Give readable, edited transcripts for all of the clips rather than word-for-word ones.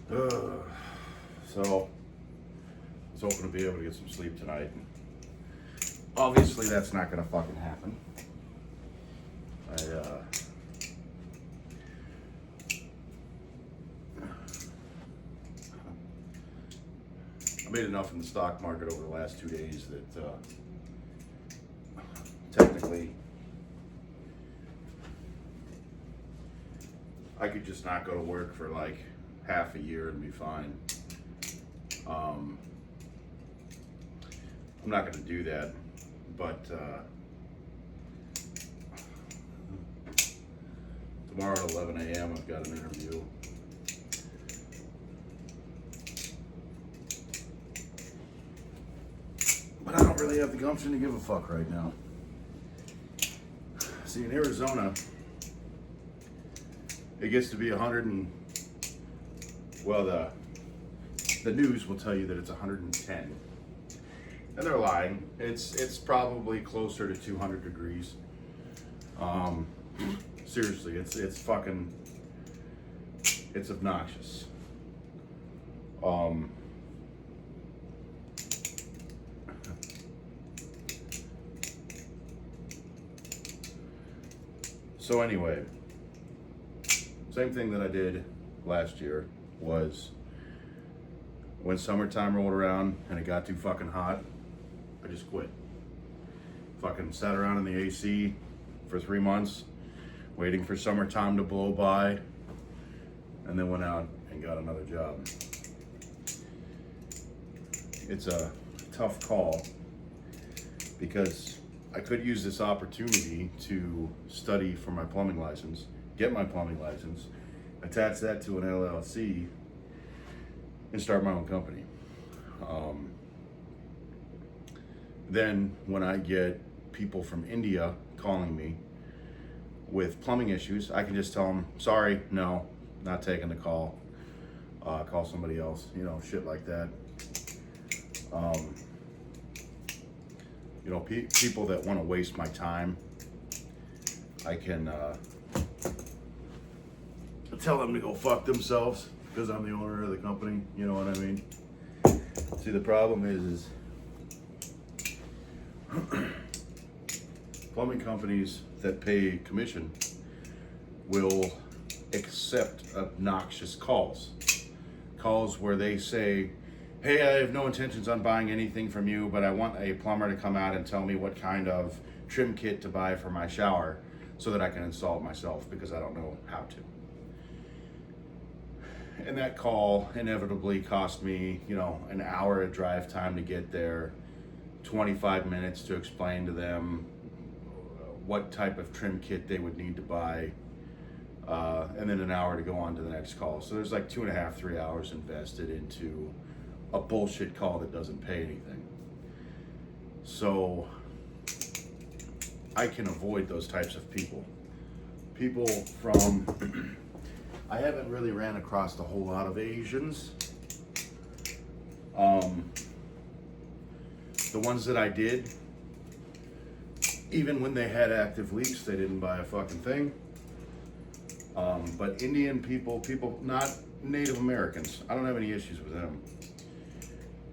So, I was hoping to be able to get some sleep tonight. Obviously, that's not gonna fucking happen. I made enough in the stock market over the last 2 days that technically I could just not go to work for like half a year and be fine. I'm not going to do that, but tomorrow at 11 a.m. I've got an interview. But I don't really have the gumption to give a fuck right now. See, in Arizona, it gets to be 100 and, well, the news will tell you that it's 110. And they're lying. It's probably closer to 200 degrees. Seriously, it's fucking, it's obnoxious. So anyway, same thing that I did last year was when summertime rolled around and it got too fucking hot, I just quit. Fucking sat around in the AC for 3 months, waiting for summertime to blow by, and then went out and got another job. It's a tough call because I could use this opportunity to study for my plumbing license, get my plumbing license, attach that to an LLC, and start my own company. Then when I get people from India calling me with plumbing issues, I can just tell them, sorry, no, not taking the call. Call somebody else, shit like that. People that want to waste my time, I can tell them to go fuck themselves because I'm the owner of the company. You know what I mean? See, the problem is plumbing companies that pay commission will accept obnoxious calls where they say, hey, I have no intentions on buying anything from you, but I want a plumber to come out and tell me what kind of trim kit to buy for my shower so that I can install it myself because I don't know how to. And that call inevitably cost me, an hour of drive time to get there, 25 minutes to explain to them what type of trim kit they would need to buy, and then an hour to go on to the next call. So there's like 2.5, 3 hours invested into a bullshit call that doesn't pay anything. So I can avoid those types of people. People from, I haven't really ran across a whole lot of Asians. The ones that I did, even when they had active leaks, they didn't buy a fucking thing. But Indian people, not Native Americans, I don't have any issues with them.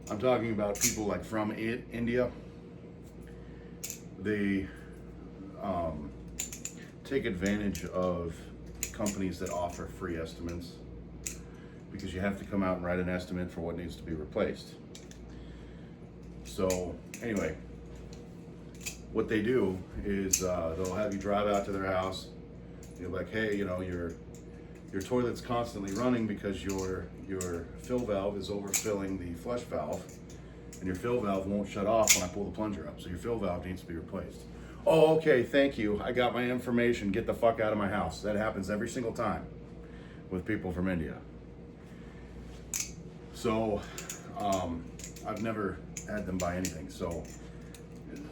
I'm talking about people like from India. They take advantage of companies that offer free estimates because you have to come out and write an estimate for what needs to be replaced. So anyway, what they do is they'll have you drive out to their house. You're like, hey, your toilet's constantly running because your fill valve is overfilling the flush valve, and your fill valve won't shut off when I pull the plunger up. So your fill valve needs to be replaced. Oh, okay, thank you. I got my information. Get the fuck out of my house. That happens every single time with people from India. So I've never had them buy anything. So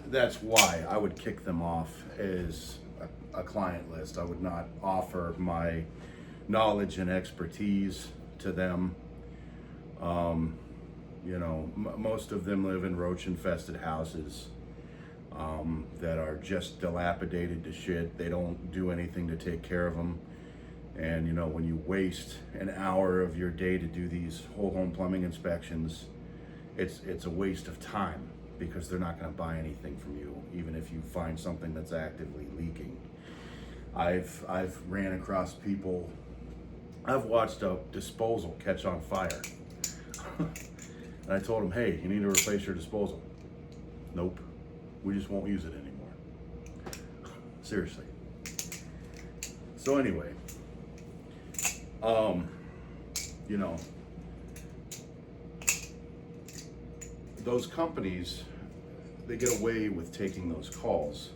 that's why I would kick them off as a client list. I would not offer my knowledge and expertise to them. Most of them live in roach-infested houses that are just dilapidated to shit. They don't do anything to take care of them. And you know, when you waste an hour of your day to do these whole home plumbing inspections, it's a waste of time, because they're not going to buy anything from you, even if you find something that's actively leaking. I've ran across people. I've watched a disposal catch on fire. And I told them, hey, you need to replace your disposal. Nope, we just won't use it anymore. Seriously. So anyway, you know, those companies, they get away with taking those calls,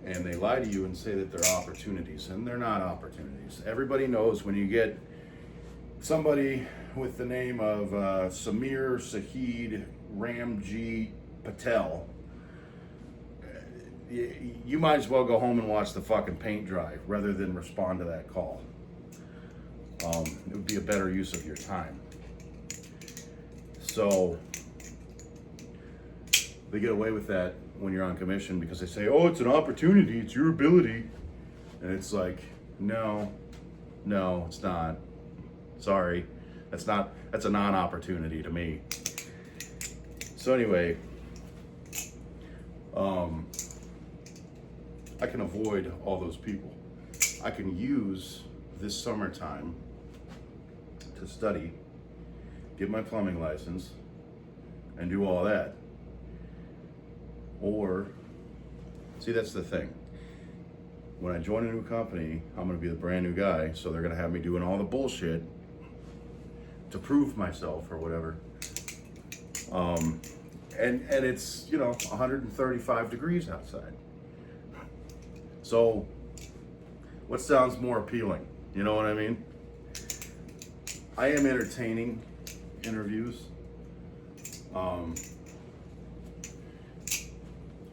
and they lie to you and say that they're opportunities, and they're not opportunities. Everybody knows when you get somebody with the name of Samir Sahid Ramji Patel, you might as well go home and watch the fucking paint dry rather than respond to that call. It would be a better use of your time. So they get away with that when you're on commission, because they say, oh, it's an opportunity, it's your ability. And it's like, no, it's not. Sorry, that's a non-opportunity to me. So anyway, I can avoid all those people. I can use this summertime to study, get my plumbing license, and do all that. Or, see, that's the thing. When I join a new company, I'm going to be the brand new guy, so they're going to have me doing all the bullshit to prove myself or whatever. And it's, you know, 135 degrees outside. So, what sounds more appealing? You know what I mean? I am entertaining interviews.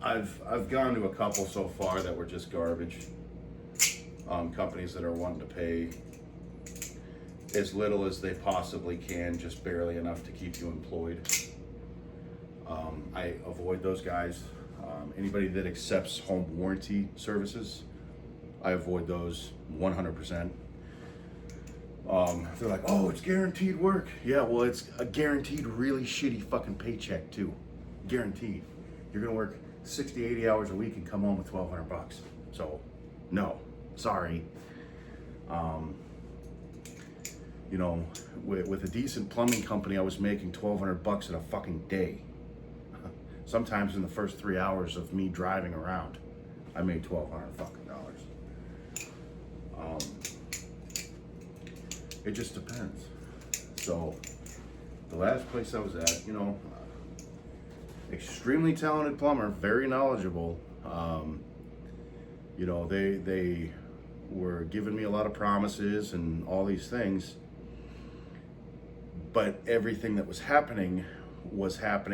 I've gone to a couple so far that were just garbage. Companies that are wanting to pay as little as they possibly can, just barely enough to keep you employed. I avoid those guys. Anybody that accepts home warranty services, I avoid those 100%. They're like, oh, it's guaranteed work. Yeah, well, it's a guaranteed really shitty fucking paycheck too. Guaranteed. You're gonna work 60, 80 hours a week and come home with $1,200. So, no, sorry. You know, with a decent plumbing company, I was making $1,200 in a fucking day. Sometimes in the first 3 hours of me driving around, I made $1,200 fucking dollars. It just depends. So, the last place I was at, you know, extremely talented plumber, very knowledgeable. You know, they were giving me a lot of promises and all these things, but everything that was happening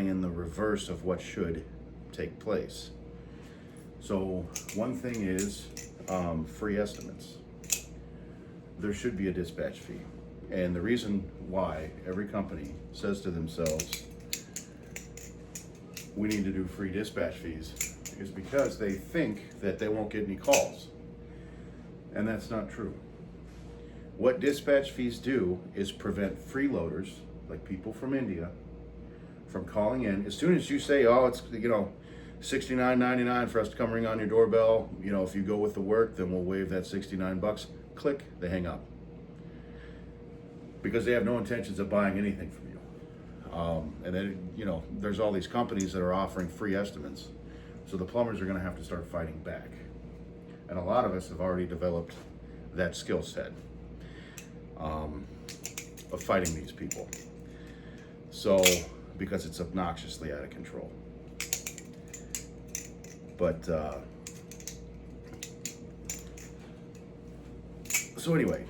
in the reverse of what should take place. So one thing is free estimates. There should be a dispatch fee. And the reason why every company says to themselves, we need to do free dispatch fees, is because they think that they won't get any calls. And that's not true. What dispatch fees do is prevent freeloaders, like people from India, from calling in. As soon as you say, oh, it's, you know, $69.99 for us to come ring on your doorbell, you know, if you go with the work, then we'll waive that $69. Click, they hang up. Because they have no intentions of buying anything from you. And then, you know, there's all these companies that are offering free estimates. So the plumbers are going to have to start fighting back. And a lot of us have already developed that skill set of fighting these people. So, because it's obnoxiously out of control. But, so anyway,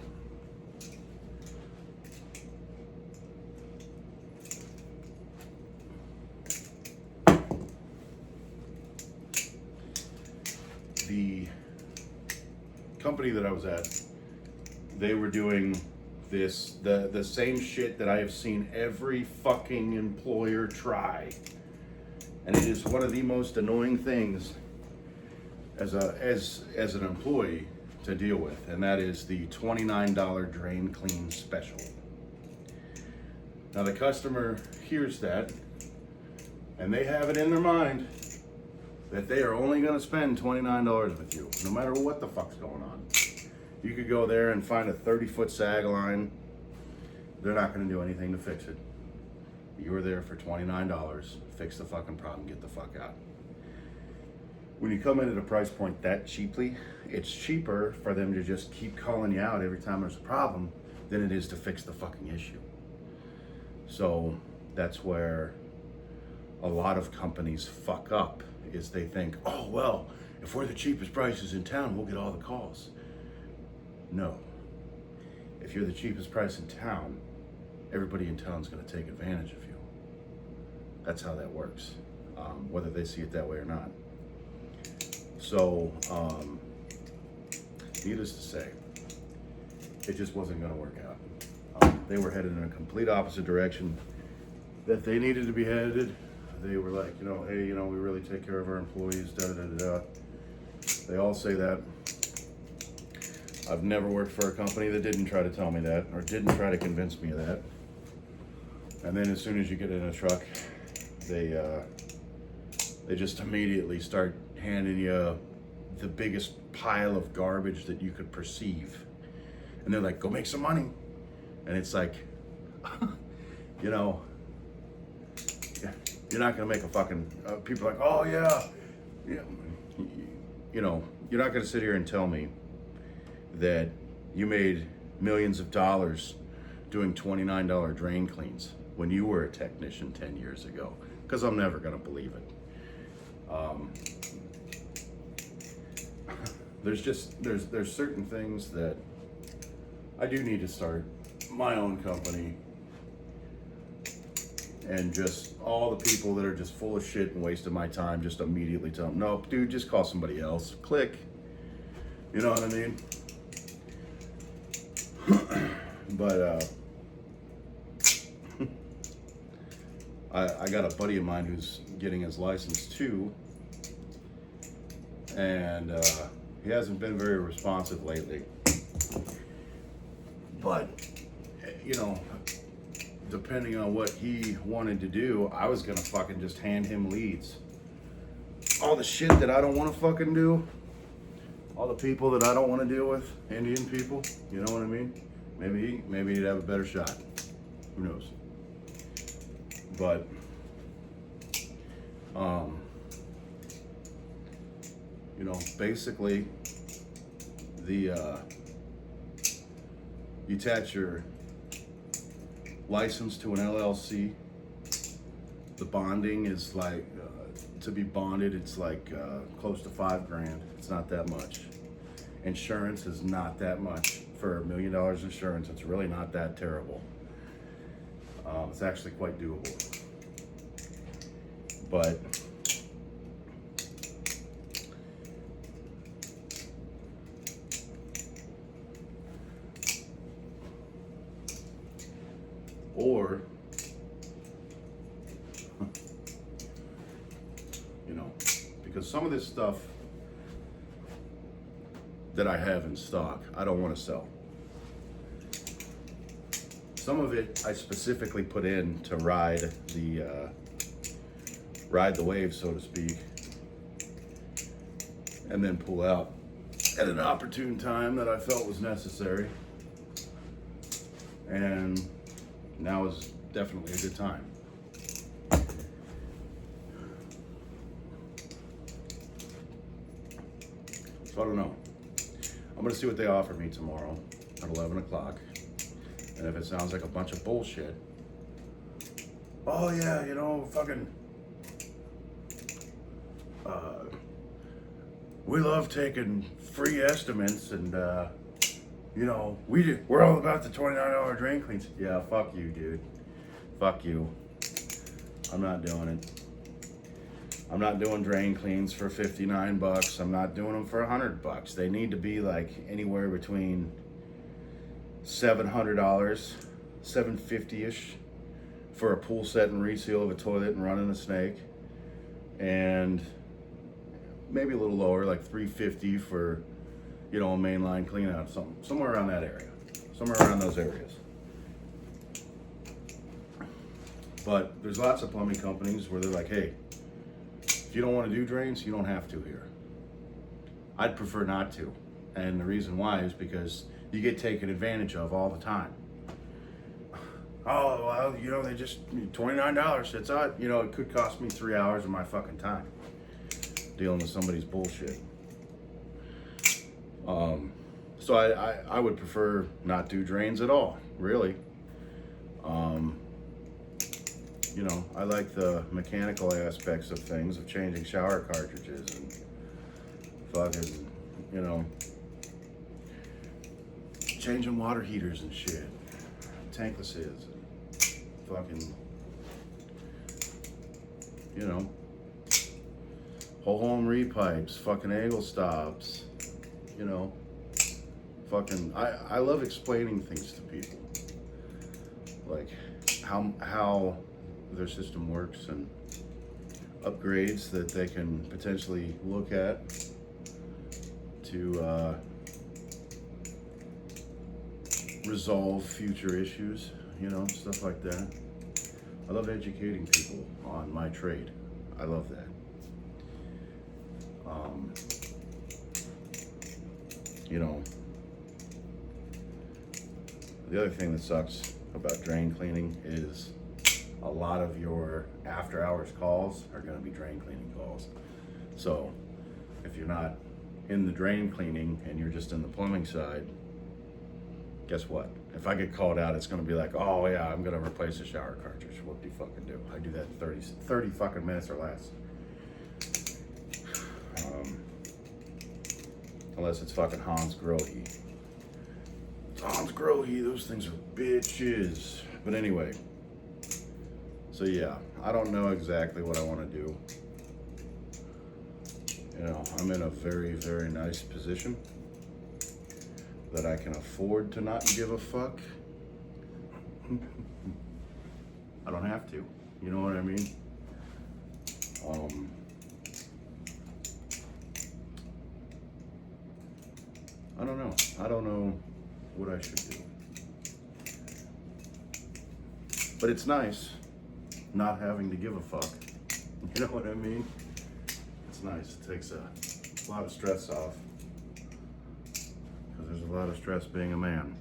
the company that I was at, they were doing this, the same shit that I have seen every fucking employer try. And it is one of the most annoying things as an employee to deal with, and that is the $29 drain clean special. Now the customer hears that, and they have it in their mind that they are only going to spend $29 with you, no matter what the fuck's going on. You could go there and find a 30-foot sag line. They're not going to do anything to fix it. You were there for $29. Fix the fucking problem. Get the fuck out. When you come in at a price point that cheaply, it's cheaper for them to just keep calling you out every time there's a problem than it is to fix the fucking issue. So that's where a lot of companies fuck up, is they think, oh, well, if we're the cheapest prices in town, we'll get all the calls. No. If you're the cheapest price in town, everybody in town's going to take advantage of you. That's how that works, whether they see it that way or not. So, needless to say, it just wasn't going to work out. They were headed in a complete opposite direction that they needed to be headed. They were like, hey, we really take care of our employees, da-da-da-da. They all say that. I've never worked for a company that didn't try to tell me that, or didn't try to convince me of that. And then as soon as you get in a truck, they just immediately start handing you the biggest pile of garbage that you could perceive. And they're like, go make some money. And it's like, you're not gonna make a fucking, people are like, oh yeah. You're not gonna sit here and tell me that you made millions of dollars doing $29 drain cleans when you were a technician 10 years ago, because I'm never gonna believe it. There's certain things that I do need to start my own company, and just all the people that are just full of shit and wasting my time, just immediately tell them, nope, dude, just call somebody else. Click. You know what I mean? But I got a buddy of mine who's getting his license too, and he hasn't been very responsive lately. But depending on what he wanted to do, I was gonna fucking just hand him leads. All the shit that I don't want to fucking do, all the people that I don't want to deal with, Indian people, you know what I mean? Maybe he'd have a better shot. Who knows? But basically you attach your license to an LLC. The bonding is like, to be bonded, it's like close to $5,000. It's not that much. Insurance is not that much. For $1 million insurance, it's really not that terrible. It's actually quite doable. But because some of this stuff that I have in stock, I don't want to sell. Some of it I specifically put in to ride the wave, so to speak, and then pull out at an opportune time that I felt was necessary. And now is definitely a good time. So I don't know. I'm gonna see what they offer me tomorrow at 11 o'clock. And if it sounds like a bunch of bullshit, oh yeah, fucking, we love taking free estimates, and we're all about the $29 drain cleans. Yeah, fuck you, dude. Fuck you. I'm not doing it. I'm not doing drain cleans for $59. I'm not doing them for $100. They need to be like anywhere between $700, $750-ish for a pool set and reseal of a toilet and running a snake, and maybe a little lower, like $350 for, you know, a mainline clean out, somewhere around that area, somewhere around those areas. But there's lots of plumbing companies where they're like, hey, if you don't want to do drains, you don't have to here. I'd prefer not to. And the reason why is because you get taken advantage of all the time. Oh, well, you know, they just, $29, it's odd. You know, it could cost me 3 hours of my fucking time dealing with somebody's bullshit. So I would prefer not do drains at all, really. You know, I like the mechanical aspects of things, of changing shower cartridges and fucking, you know, changing water heaters and shit, tanklesses, and fucking, you know, whole home repipes, fucking angle stops, you know, fucking, I love explaining things to people, like how their system works and upgrades that they can potentially look at to resolve future issues, you know, stuff like that. I love educating people on my trade. I love that. You know, the other thing that sucks about drain cleaning is a lot of your after hours calls are going to be drain cleaning calls. So if you're not in the drain cleaning and you're just in the plumbing side, guess what? If I get called out, it's going to be like, oh yeah, I'm going to replace the shower cartridge. What do you fucking do? I do that in 30 fucking minutes or less. Unless it's fucking Hans Grohe. Hans Grohe, those things are bitches. But anyway, so yeah, I don't know exactly what I want to do. You know, I'm in a very, very nice position that I can afford to not give a fuck. I don't have to, you know what I mean? I don't know what I should do. But it's nice not having to give a fuck. You know what I mean? It's nice. It takes a lot of stress off. Because there's a lot of stress being a man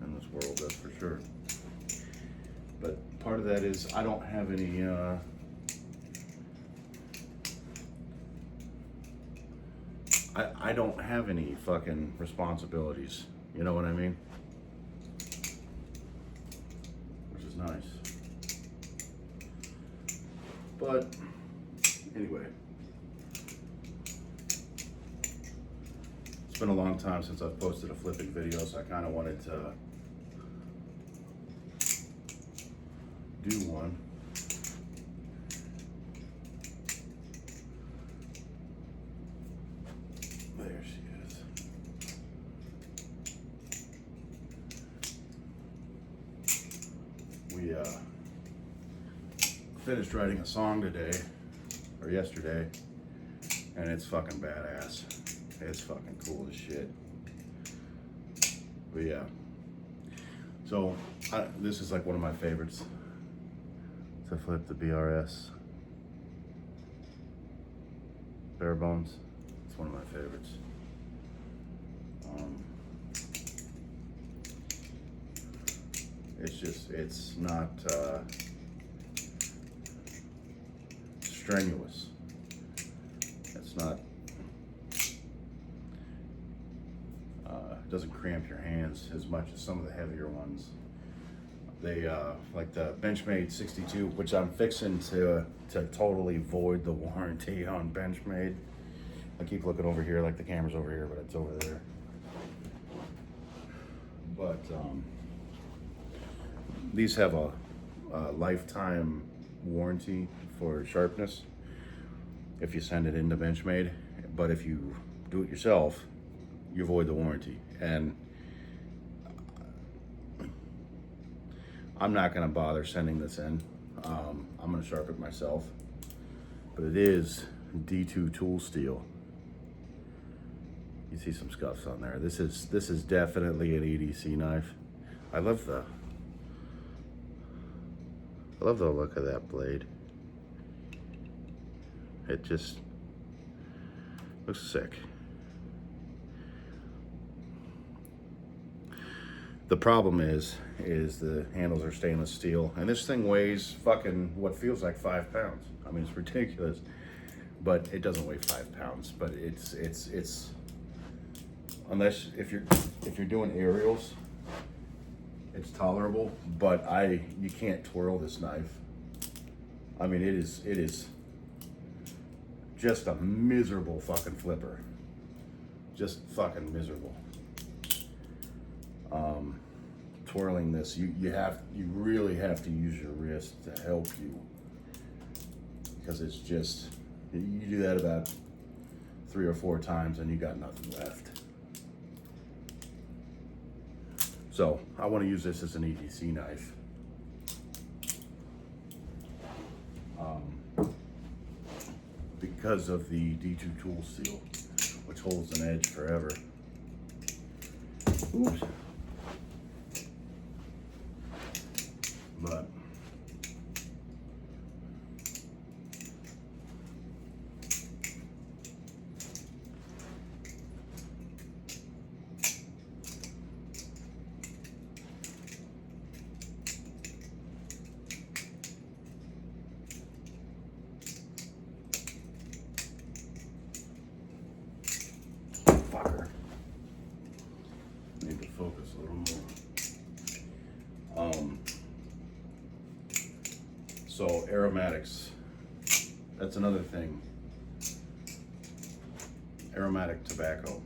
in this world, that's for sure. But part of that is I don't have any I don't have any fucking responsibilities. You know what I mean? Which is nice. But anyway, it's been a long time since I've posted a flipping video, so I kind of wanted to do one. There she is. We finished writing a song today, or yesterday, and it's fucking badass. It's fucking cool as shit. But yeah. So, this is like one of my favorites. To flip the BRS. Bare Bones. It's one of my favorites. It's not strenuous. It's not, doesn't cramp your hands as much as some of the heavier ones. They, like the Benchmade 62, which I'm fixing to totally void the warranty on Benchmade. I keep looking over here like the camera's over here, but it's over there. But these have a lifetime warranty for sharpness if you send it into Benchmade. But if you do it yourself, you void the warranty. And I'm not going to bother sending this in. I'm going to sharpen it myself. But it is D2 tool steel. You see some scuffs on there. This is definitely an EDC knife. I love the look of that blade. It just looks sick. The problem is the handles are stainless steel, and this thing weighs fucking what feels like 5 pounds. I mean, it's ridiculous, but it doesn't weigh 5 pounds. But it's unless if you're doing aerials, it's tolerable. But you can't twirl this knife. I mean, it is just a miserable fucking flipper. Just fucking miserable. Twirling this, you really have to use your wrist to help you, because it's just, you do that about 3 or 4 times and you got nothing left. So I want to use this as an EDC knife. Because of the D2 tool seal, which holds an edge forever. Oops. But fucker. Need to focus a little more. So aromatics, that's another thing. Aromatic tobacco.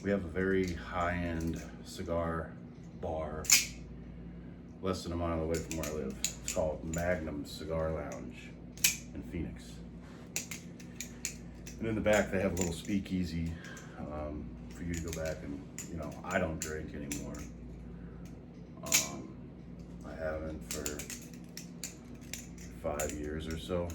We have a very high-end cigar bar less than a mile away from where I live. It's called Magnum Cigar Lounge in Phoenix. And in the back they have a little speakeasy for you to go back and, you know, I don't drink anymore. I haven't for 5 years or so.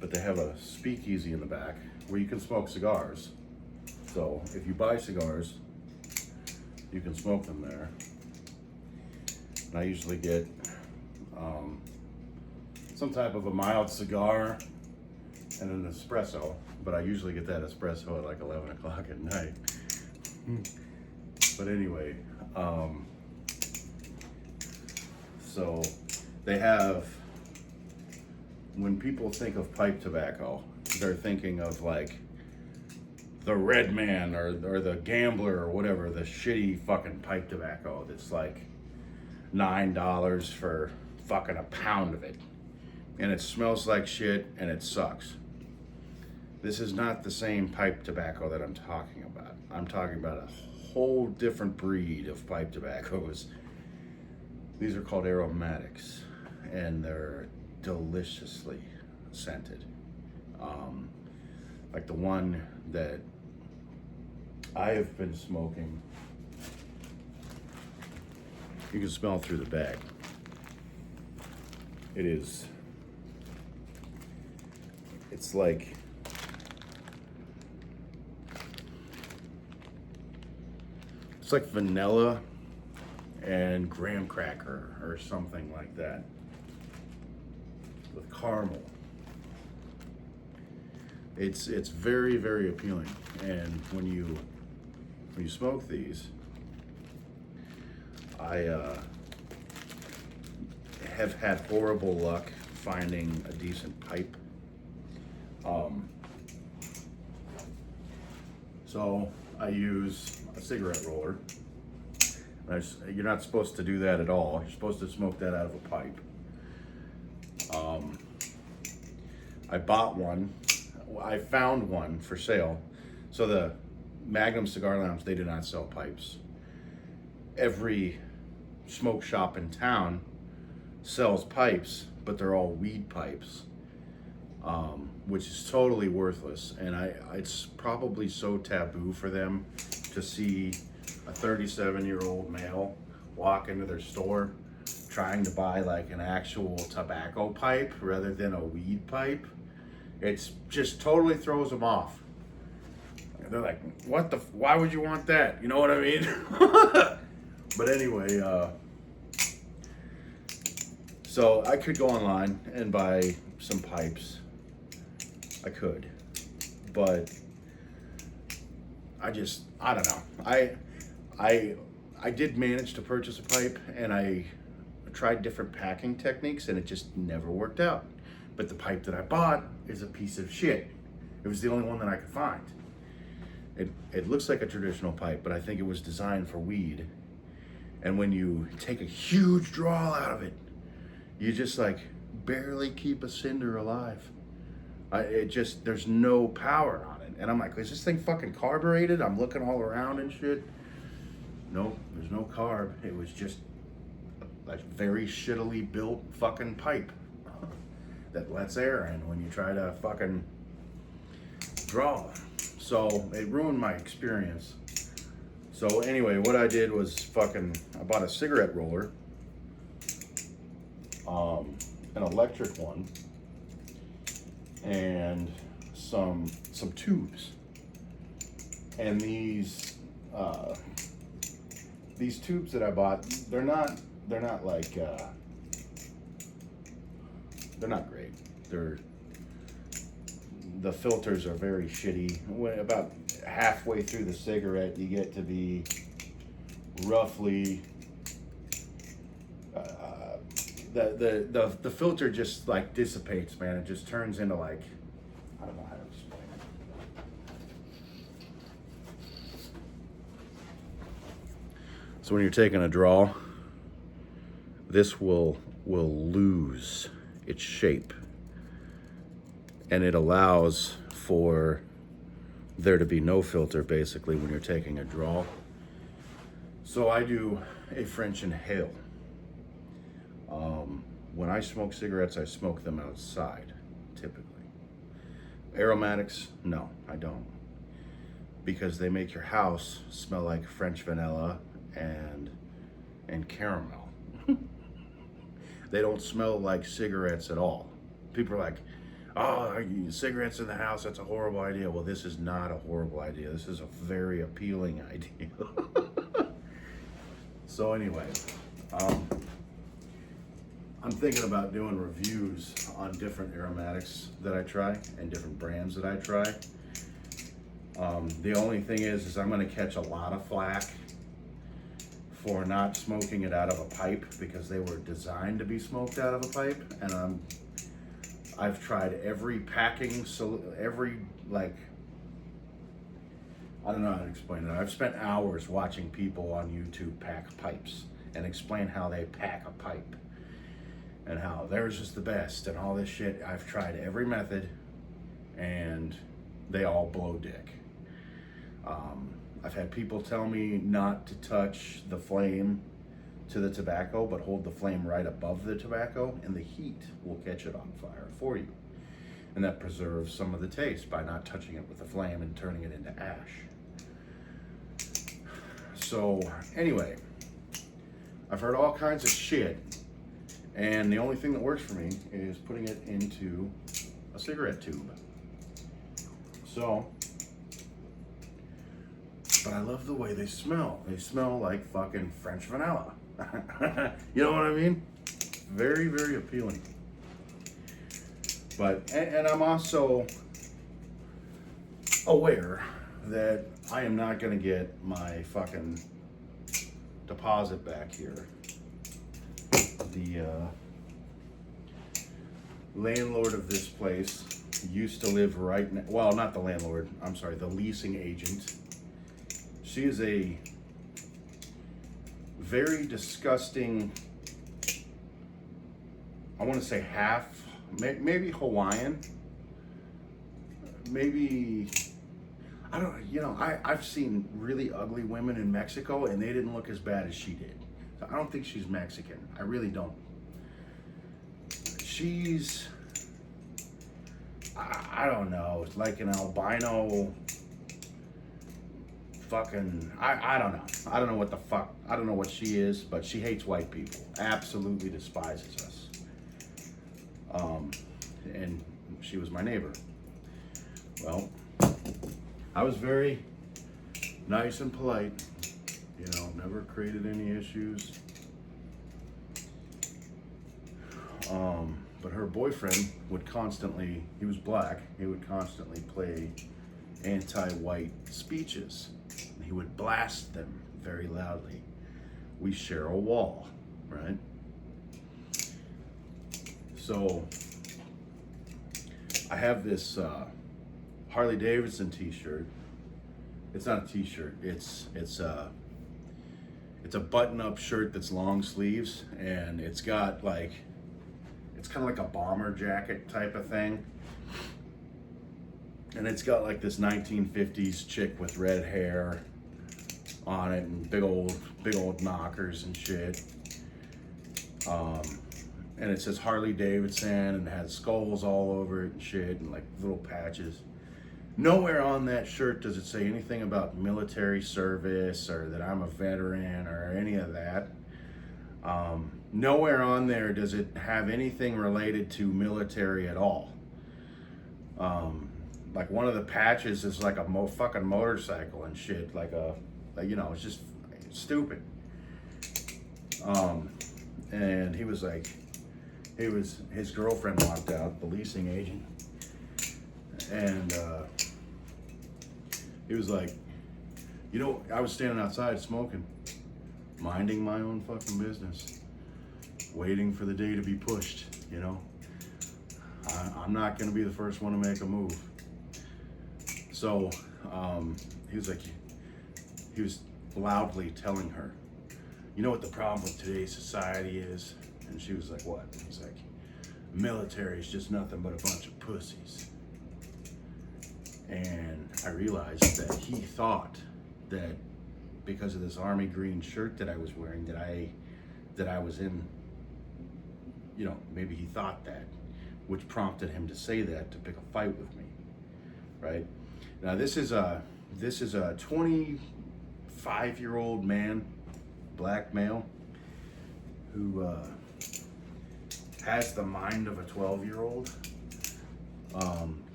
But they have a speakeasy in the back where you can smoke cigars. So if you buy cigars, you can smoke them there. And I usually get some type of a mild cigar and an espresso, but I usually get that espresso at like 11 o'clock at night. But anyway, so they have, when people think of pipe tobacco, they're thinking of like the Red Man or the Gambler or whatever, the shitty fucking pipe tobacco that's like $9 for fucking a pound of it. And it smells like shit and it sucks. This is not the same pipe tobacco that I'm talking about. I'm talking about a whole different breed of pipe tobaccos. These are called aromatics, and they're deliciously scented. Like the one that I have been smoking, you can smell through the bag. It's like, it's like vanilla and graham cracker or something like that with caramel. It's very, very appealing. And when you smoke these, I have had horrible luck finding a decent pipe. So I use a cigarette roller. You're not supposed to do that at all. You're supposed to smoke that out of a pipe. I bought one. I found one for sale. So the Magnum Cigar Lounge, they do not sell pipes. Every smoke shop in town sells pipes, but they're all weed pipes, which is totally worthless. And it's probably so taboo for them to see a 37-year-old male walk into their store trying to buy like an actual tobacco pipe rather than a weed pipe. It's just totally throws them off. And they're like, why would you want that? You know what I mean? But anyway, so I could go online and buy some pipes. I could, but I don't know. I did manage to purchase a pipe, and I tried different packing techniques, and it just never worked out. But the pipe that I bought is a piece of shit. It was the only one that I could find. It looks like a traditional pipe, but I think it was designed for weed. And when you take a huge draw out of it, you just like barely keep a cinder alive. There's no power on it. And I'm like, is this thing fucking carbureted? I'm looking all around and shit. Nope, there's no carb. It was just a very shittily built fucking pipe that lets air in when you try to fucking draw. So it ruined my experience. So anyway, what I did was I bought a cigarette roller, an electric one, and some tubes. And these tubes that I bought, they're not like they're not great. The filters are very shitty. About halfway through the cigarette, you get to be roughly the filter just like dissipates, man. It just turns into like, I don't know how to explain it. So when you're taking a draw, this will lose its shape, and it allows for there to be no filter basically when you're taking a draw. So I do a French inhale. When I smoke cigarettes, I smoke them outside, typically. Aromatics, no, I don't. Because they make your house smell like French vanilla and caramel. They don't smell like cigarettes at all. People are like, oh, cigarettes in the house, that's a horrible idea. Well, this is not a horrible idea. This is a very appealing idea. So anyway, I'm thinking about doing reviews on different aromatics that I try and different brands that I try. The only thing is I'm gonna catch a lot of flack for not smoking it out of a pipe because they were designed to be smoked out of a pipe, and I've tried every packing, I don't know how to explain it. I've spent hours watching people on YouTube pack pipes and explain how they pack a pipe and how theirs is the best and all this shit. I've tried every method and they all blow dick. I've had people tell me not to touch the flame to the tobacco, but hold the flame right above the tobacco, and the heat will catch it on fire for you. And that preserves some of the taste by not touching it with the flame and turning it into ash. So anyway, I've heard all kinds of shit, and the only thing that works for me is putting it into a cigarette tube. So, but I love the way they smell. They smell like fucking French vanilla. You know what I mean? Very, very appealing. But, and I'm also aware that I am not gonna get my fucking deposit back here. The landlord of this place used to live right now. Well, not the landlord, I'm sorry, the leasing agent. She is a very disgusting, I want to say half, maybe Hawaiian, maybe, I don't, I've seen really ugly women in Mexico and they didn't look as bad as she did. So I don't think she's Mexican. I really don't. She's, I don't know, it's like an albino fucking, I don't know. I don't know what the fuck, I don't know what she is, but she hates white people. Absolutely despises us. And she was my neighbor. Well, I was very nice and polite, you know, never created any issues. But her boyfriend would constantly, he was black, he would constantly play anti-white speeches. And he would blast them very loudly. We share a wall, right? So I have this Harley Davidson t-shirt. It's not a t-shirt, it's a button-up shirt that's long sleeves, and it's got like, it's kind of like a bomber jacket type of thing. And it's got like this 1950s chick with red hair on it and big old knockers and shit. And it says Harley Davidson and it has skulls all over it and shit and like little patches. Nowhere on that shirt does it say anything about military service or that I'm a veteran or any of that. Nowhere on there does it have anything related to military at all. Like one of the patches is like a fucking motorcycle and shit, like you know, it's just stupid. And he was like, his girlfriend walked out, the leasing agent, and he was like, you know, I was standing outside smoking, minding my own fucking business, waiting for the day to be pushed, you know. I'm not gonna be the first one to make a move. So he was like, he was loudly telling her, you know what the problem with today's society is? And she was like, what? He's like, military is just nothing but a bunch of pussies. And I realized that he thought that because of this army green shirt that I was wearing, that I was in, you know, maybe he thought that, which prompted him to say that, to pick a fight with me, right? Now this is a 25-year-old man, black male, who has the mind of a 12-year-old.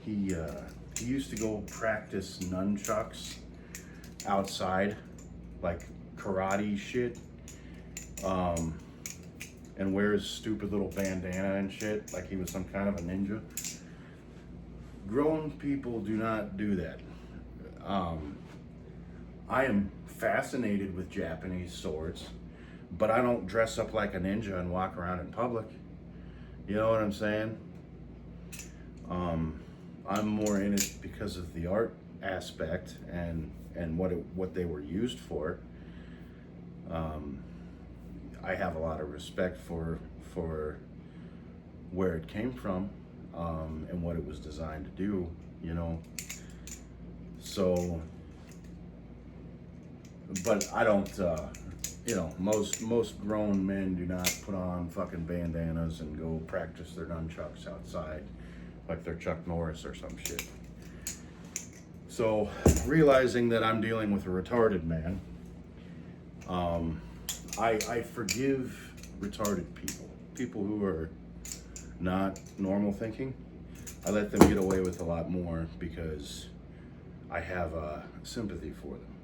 He used to go practice nunchucks outside, like karate shit, and wears stupid little bandana and shit, like he was some kind of a ninja. Grown people do not do that. I am fascinated with Japanese swords, but I don't dress up like a ninja and walk around in public. You know what I'm saying? I'm more in it because of the art aspect and what they were used for. I have a lot of respect for where it came from, and what it was designed to do, you know. So, but I don't, you know, most grown men do not put on fucking bandanas and go practice their nunchucks outside like they're Chuck Norris or some shit. So, realizing that I'm dealing with a retarded man, I forgive retarded people who are not normal thinking. I let them get away with a lot more because I have sympathy for them.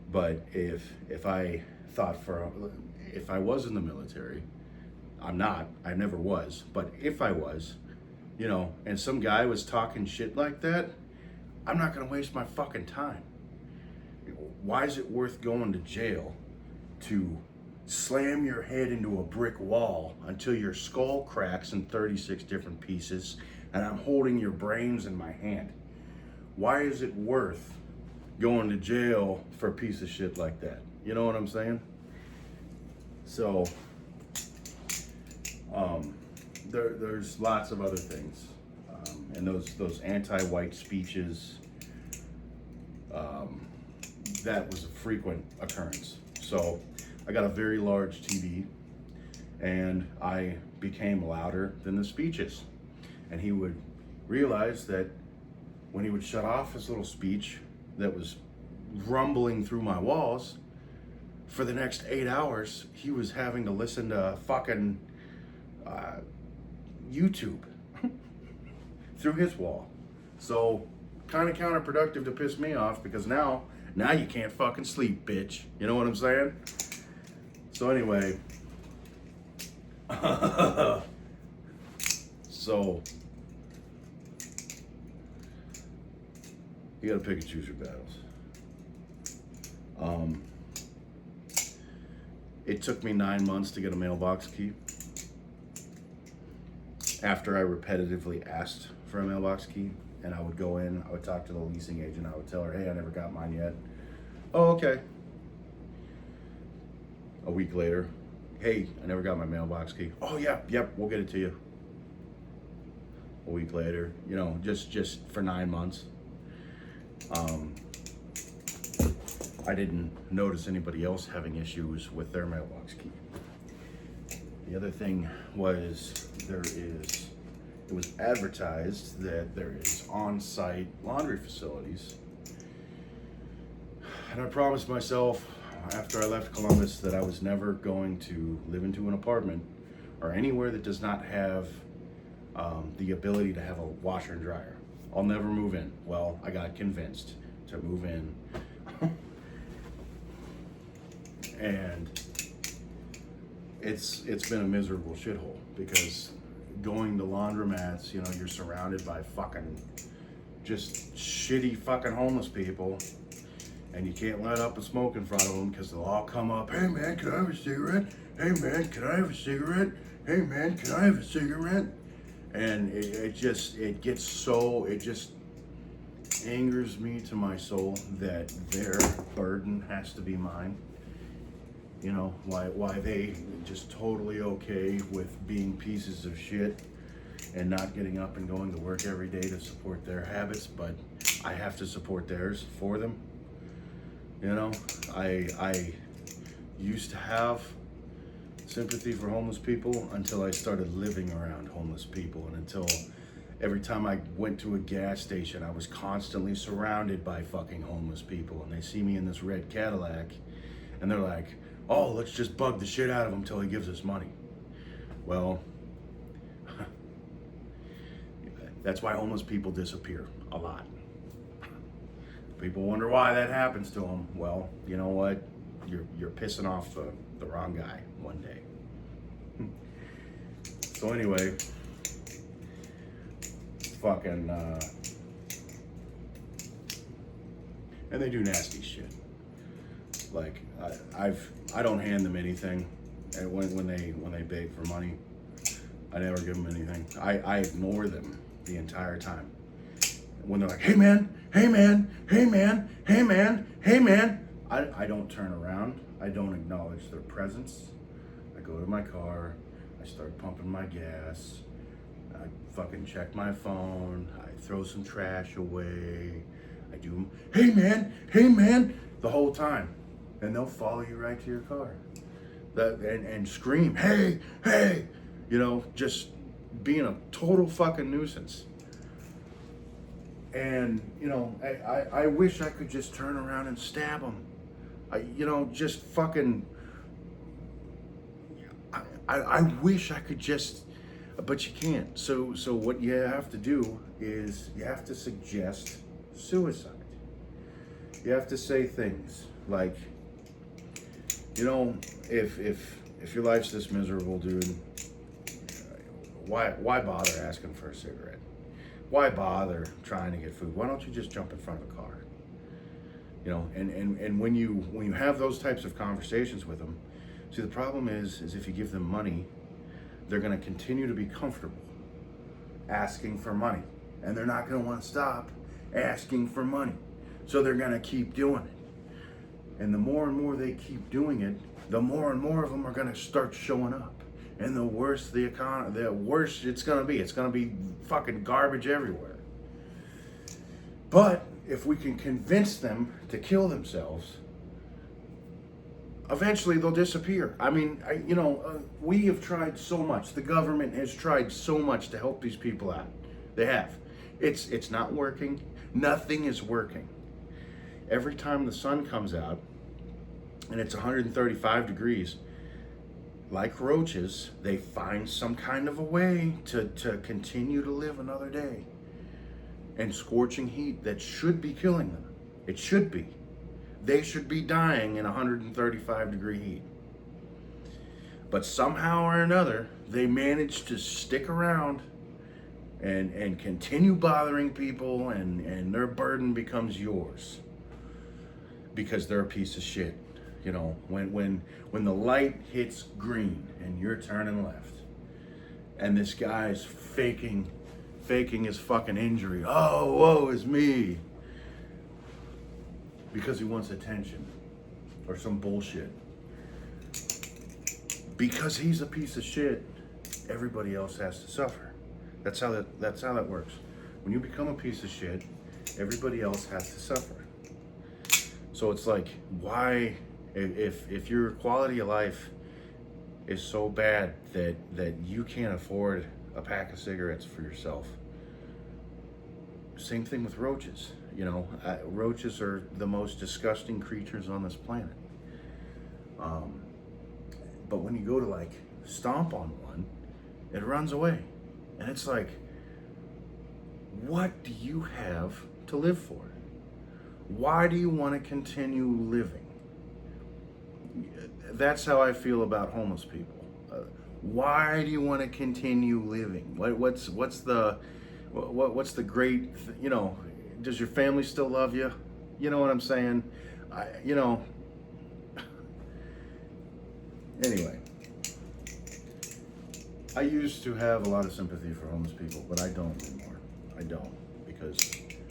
But if I was in the military, I'm not, I never was, but if I was, you know, and some guy was talking shit like that, I'm not gonna waste my fucking time. Why is it worth going to jail to slam your head into a brick wall until your skull cracks in 36 different pieces and I'm holding your brains in my hand? Why is it worth going to jail for a piece of shit like that? You know what I'm saying? So, there's lots of other things. And those anti-white speeches, that was a frequent occurrence. So I got a very large TV and I became louder than the speeches. And he would realize that when he would shut off his little speech that was rumbling through my walls, for the next 8 hours, he was having to listen to fucking YouTube. through his wall. So kind of counterproductive to piss me off, because now you can't fucking sleep, bitch. You know what I'm saying? So anyway, so you gotta pick and choose your battles. It took me 9 months to get a mailbox key. After I repetitively asked for a mailbox key, and I would go in, I would talk to the leasing agent, I would tell her, hey, I never got mine yet. Oh, okay. A week later, hey, I never got my mailbox key. Oh, yep, we'll get it to you. A week later, you know, just for 9 months. I didn't notice anybody else having issues with their mailbox key. The other thing was it was advertised that there is on-site laundry facilities. And I promised myself after I left Columbus that I was never going to live into an apartment or anywhere that does not have the ability to have a washer and dryer. I'll never move in. Well, I got convinced to move in. And it's been a miserable shithole, because going to laundromats, you know, you're surrounded by fucking just shitty fucking homeless people, and you can't let up a smoke in front of them because they'll all come up, hey man, can I have a cigarette? Hey man, can I have a cigarette? Hey man, can I have a cigarette? And it just angers me to my soul that their burden has to be mine. You know, why they just totally okay with being pieces of shit and not getting up and going to work every day to support their habits, but I have to support theirs for them. You know, I used to have sympathy for homeless people until I started living around homeless people, and until every time I went to a gas station, I was constantly surrounded by fucking homeless people, and they see me in this red Cadillac and they're like, oh, let's just bug the shit out of him till he gives us money. Well, that's why homeless people disappear a lot. People wonder why that happens to them. Well, you know what? You're pissing off the wrong guy one day. So anyway, fucking, and they do nasty shit. Like I don't hand them anything, and when they beg for money, I never give them anything. I ignore them the entire time. When they're like, hey man, hey man, hey man, hey man, hey man, I don't turn around. I don't acknowledge their presence. I go to my car, I start pumping my gas, I fucking check my phone, I throw some trash away, I do, hey man, the whole time. And they'll follow you right to your car. And scream, hey, you know, just being a total fucking nuisance. And, you know, I wish I could just turn around and stab them. Just fucking, I wish I could just, but you can't. So what you have to do is you have to suggest suicide. You have to say things like, you know, if your life's this miserable, dude, why bother asking for a cigarette? Why bother trying to get food? Why don't you just jump in front of a car? You know, and when you have those types of conversations with them, see, the problem is if you give them money, they're going to continue to be comfortable asking for money, and they're not going to want to stop asking for money. So they're going to keep doing it. And the more and more they keep doing it, the more and more of them are going to start showing up. And the worse the economy, the worse it's going to be. It's going to be fucking garbage everywhere. But if we can convince them to kill themselves, eventually they'll disappear. I mean, we have tried so much. The government has tried so much to help these people out. They have. It's not working. Nothing is working. Every time the sun comes out and it's 135 degrees, like roaches, they find some kind of a way to continue to live another day. and scorching heat that should be killing them. It should be. They should be dying in 135 degree heat. But somehow or another, they manage to stick around and continue bothering people, and their burden becomes yours because they're a piece of shit. You know, when the light hits green and you're turning left, and this guy's faking his fucking injury. Oh, woe is me. Because he wants attention or some bullshit. Because he's a piece of shit, everybody else has to suffer. That's how that works. When you become a piece of shit, everybody else has to suffer. So it's like, why, if your quality of life is so bad that you can't afford a pack of cigarettes for yourself. Same thing with roaches. You know, roaches are the most disgusting creatures on this planet. But when you go to like stomp on one, it runs away. And it's like, what do you have to live for? Why do you want to continue living? That's how I feel about homeless people. Why do you want to continue living? What's the great, you know, does your family still love you? You know what I'm saying? Anyway, I used to have a lot of sympathy for homeless people, but I don't anymore. I don't, because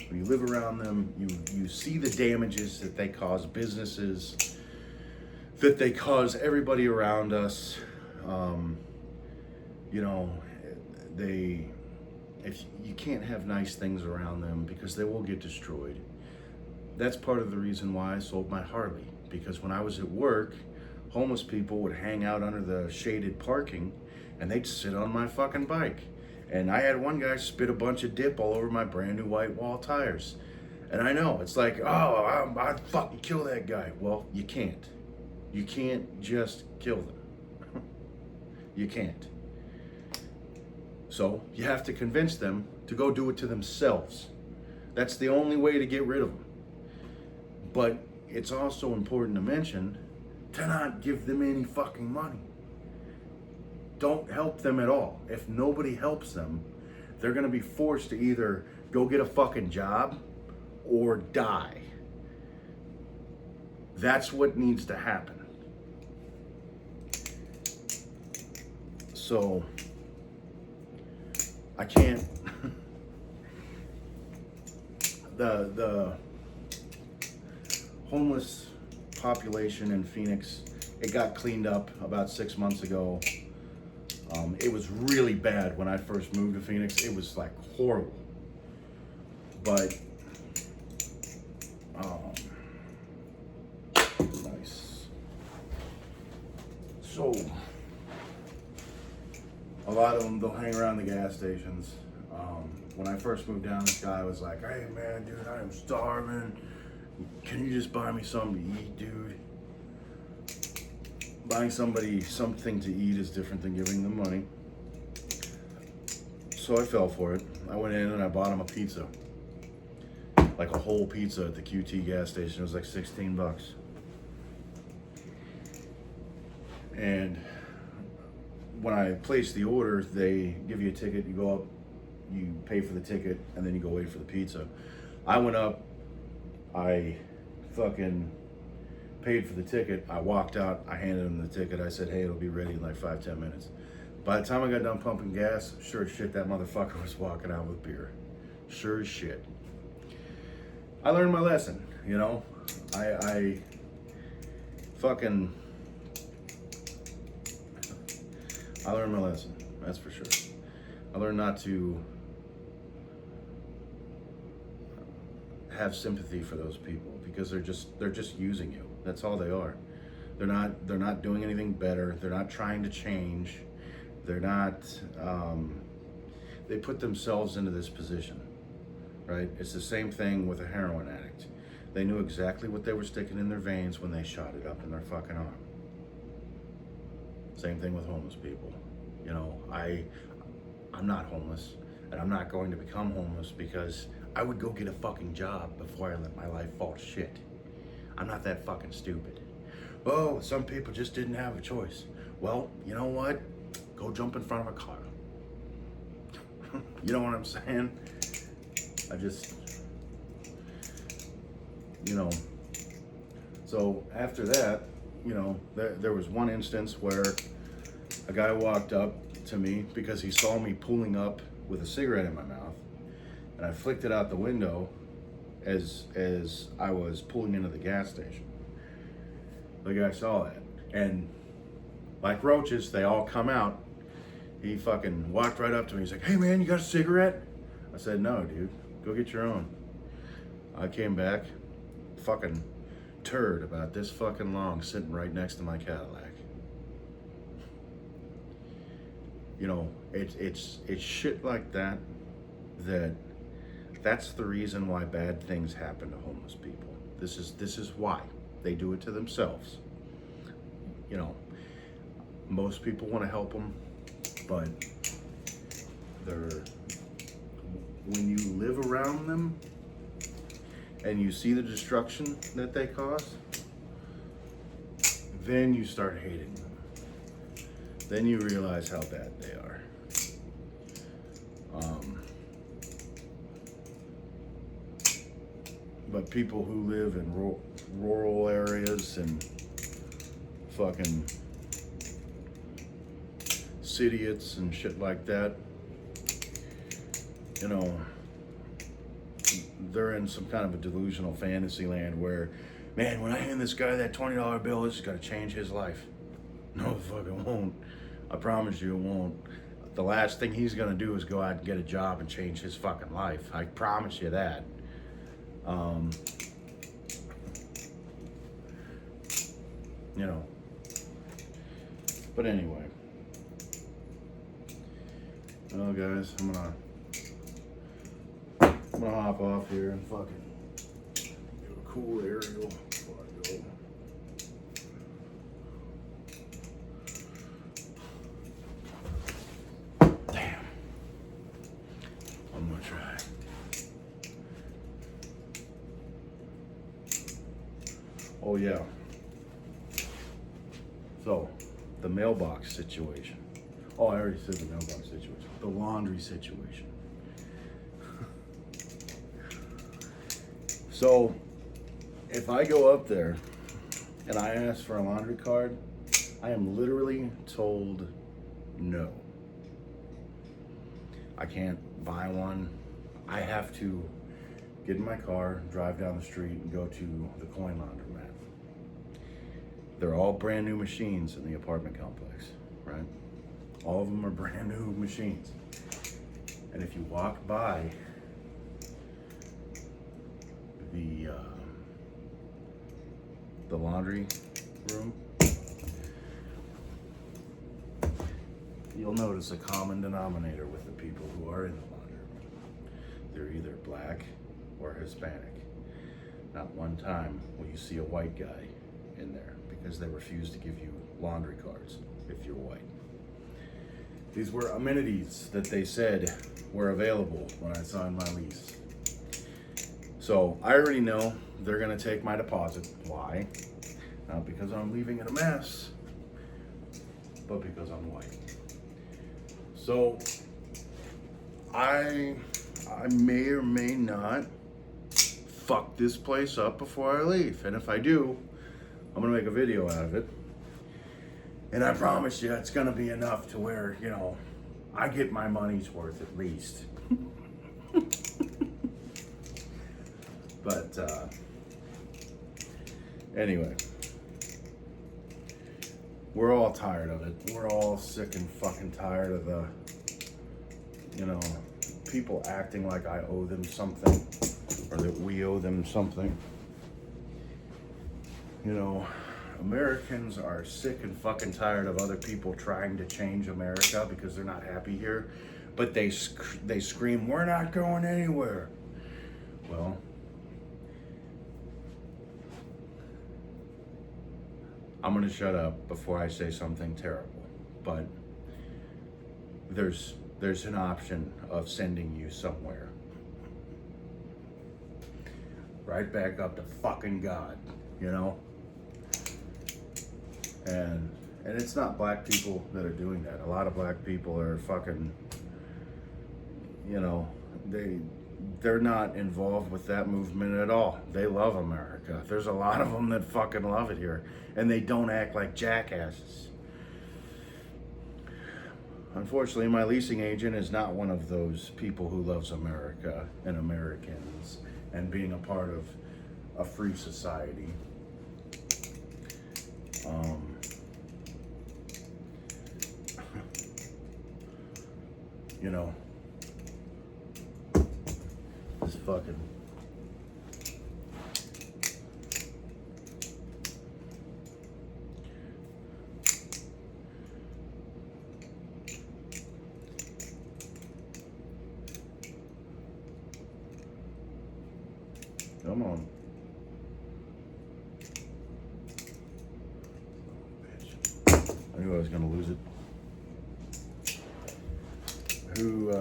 when you live around them, you see the damages that they cause businesses, that they cause everybody around us. You know, if you can't have nice things around them because they will get destroyed. That's part of the reason why I sold my Harley, because when I was at work, homeless people would hang out under the shaded parking and they'd sit on my fucking bike. And I had one guy spit a bunch of dip all over my brand new white wall tires. And I know, it's like, oh, I'd fucking kill that guy. Well, you can't. You can't just kill them. You can't. So you have to convince them to go do it to themselves. That's the only way to get rid of them. But it's also important to mention to not give them any fucking money. Don't help them at all. If nobody helps them, they're gonna be forced to either go get a fucking job or die. That's what needs to happen. So, I can't, the homeless population in Phoenix, it got cleaned up about 6 months ago. It was really bad when I first moved to Phoenix. It was like horrible. But, nice. So, a lot of them, they'll hang around the gas stations. When I first moved down, this guy was like, hey man, dude, I am starving. Can you just buy me something to eat, dude? Buying somebody something to eat is different than giving them money. So I fell for it. I went in and I bought him a pizza. Like a whole pizza at the QT gas station. It was like 16 bucks. And when I placed the order, they give you a ticket, you go up, you pay for the ticket, and then you go wait for the pizza. I went up, I fucking paid for the ticket, I walked out, I handed him the ticket, I said, hey, it'll be ready in like 5-10 minutes. By the time I got done pumping gas, sure as shit, that motherfucker was walking out with beer. Sure as shit. I learned my lesson, you know? I learned my lesson, that's for sure. I learned not to have sympathy for those people because they're just using you. That's all they are. They're not doing anything better. They're not trying to change. They're not, they put themselves into this position, right? It's the same thing with a heroin addict. They knew exactly what they were sticking in their veins when they shot it up in their fucking arm. Same thing with homeless people. You know, I'm not homeless, and I'm not going to become homeless because I would go get a fucking job before I let my life fall to shit. I'm not that fucking stupid. Oh, some people just didn't have a choice. Well, you know what? Go jump in front of a car. You know what I'm saying? I just, you know. So after that, you know, there was one instance where a guy walked up to me because he saw me pulling up with a cigarette in my mouth, and I flicked it out the window as I was pulling into the gas station. The guy saw that, and like roaches, they all come out. He fucking walked right up to me. He's like, "Hey man, you got a cigarette?" I said, "No, dude, go get your own." I came back, fucking turd about this fucking long, sitting right next to my Cadillac. You know, it's shit like that that's the reason why bad things happen to homeless people. This is why they do it to themselves. You know, most people want to help them, but when you live around them and you see the destruction that they cause, then you start hating them. Then you realize how bad they are. But people who live in rural areas and fucking idiots and shit like that, you know, they're in some kind of a delusional fantasy land where, man, when I hand this guy that $20 bill, this is gonna change his life. No, the fuck it won't. I promise you it won't. The last thing he's gonna do is go out and get a job and change his fucking life. I promise you that. You know. But anyway. Well, guys, I'm gonna hop off here and fucking do a cool aerial before I go. Damn. I'm gonna try. Oh yeah. So, the mailbox situation. Oh, I already said the mailbox situation. The laundry situation. So, if I go up there and I ask for a laundry card, I am literally told no. I can't buy one. I have to get in my car, drive down the street, and go to the coin laundromat. They're all brand new machines in the apartment complex, right? All of them are brand new machines. And if you walk by the laundry room, you'll notice a common denominator with the people who are in the laundry room. They're either black or Hispanic. Not one time will you see a white guy in there because they refuse to give you laundry cards if you're white. These were amenities that they said were available when I signed my lease. So I already know they're gonna take my deposit. Why? Not because I'm leaving it a mess, but because I'm white. So I may or may not fuck this place up before I leave. And if I do, I'm gonna make a video out of it. And I promise you, it's gonna be enough to where, you know, I get my money's worth at least. But anyway, we're all tired of it. We're all sick and fucking tired of the, you know, people acting like I owe them something or that we owe them something. You know, Americans are sick and fucking tired of other people trying to change America because they're not happy here, but they scream, "We're not going anywhere." Well, I'm gonna shut up before I say something terrible, but there's an option of sending you somewhere. right back up to fucking God, you know? And it's not black people that are doing that. A lot of black people are fucking, you know, they're not involved with that movement at all. They love America. There's a lot of them that fucking love it here, and they don't act like jackasses. Unfortunately, my leasing agent is not one of those people who loves America and Americans and being a part of a free society. You know, this fucking come on. I knew I was gonna lose it. Who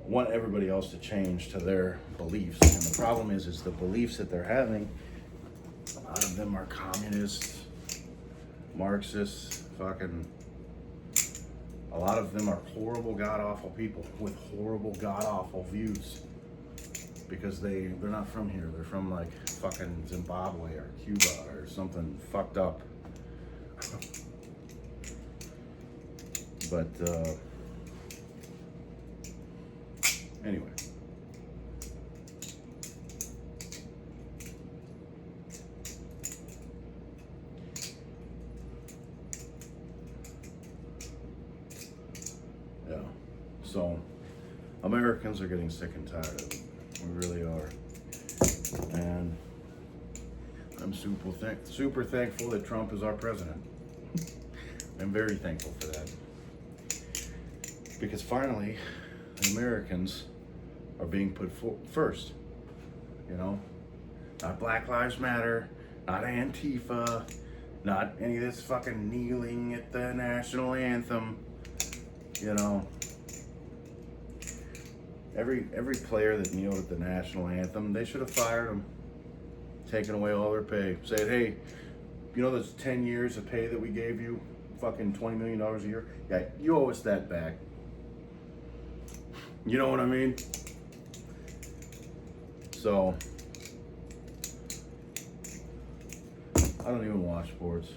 want everybody else to change to their beliefs, and the problem is the beliefs that they're having. A lot of them are communists, Marxists, fucking. A lot of them are horrible, god-awful people with horrible, god-awful views, because they're not from here. They're from like fucking Zimbabwe or Cuba or something fucked up. But anyway, yeah. So Americans are getting sick and tired of it. We really are, and I'm super thankful that Trump is our president. I'm very thankful for that. Because finally, the Americans are being put first, you know? Not Black Lives Matter, not Antifa, not any of this fucking kneeling at the national anthem, you know? Every player that kneeled at the national anthem, they should have fired them, taken away all their pay, said, hey, you know those 10 years of pay that we gave you, fucking $20 million a year? Yeah, you owe us that back. You know what I mean? So, I don't even watch sports.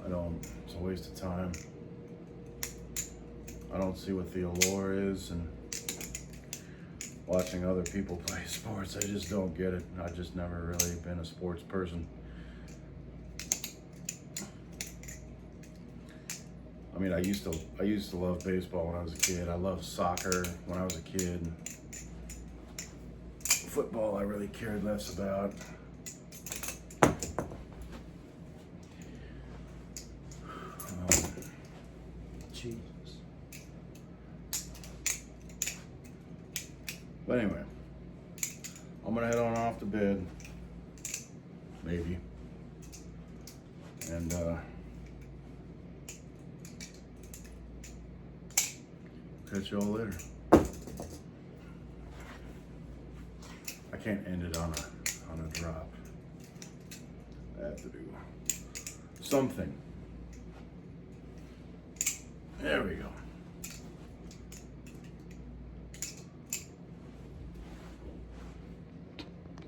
I don't. It's a waste of time. I don't see what the allure is in watching other people play sports. I just don't get it. I've just never really been a sports person. I mean, I used to love baseball when I was a kid. I loved soccer when I was a kid. Football, I really cared less about. Jesus. But anyway, I'm gonna head on off to bed, maybe, and catch y'all later. I can't end it on a drop. I have to do something. There we go.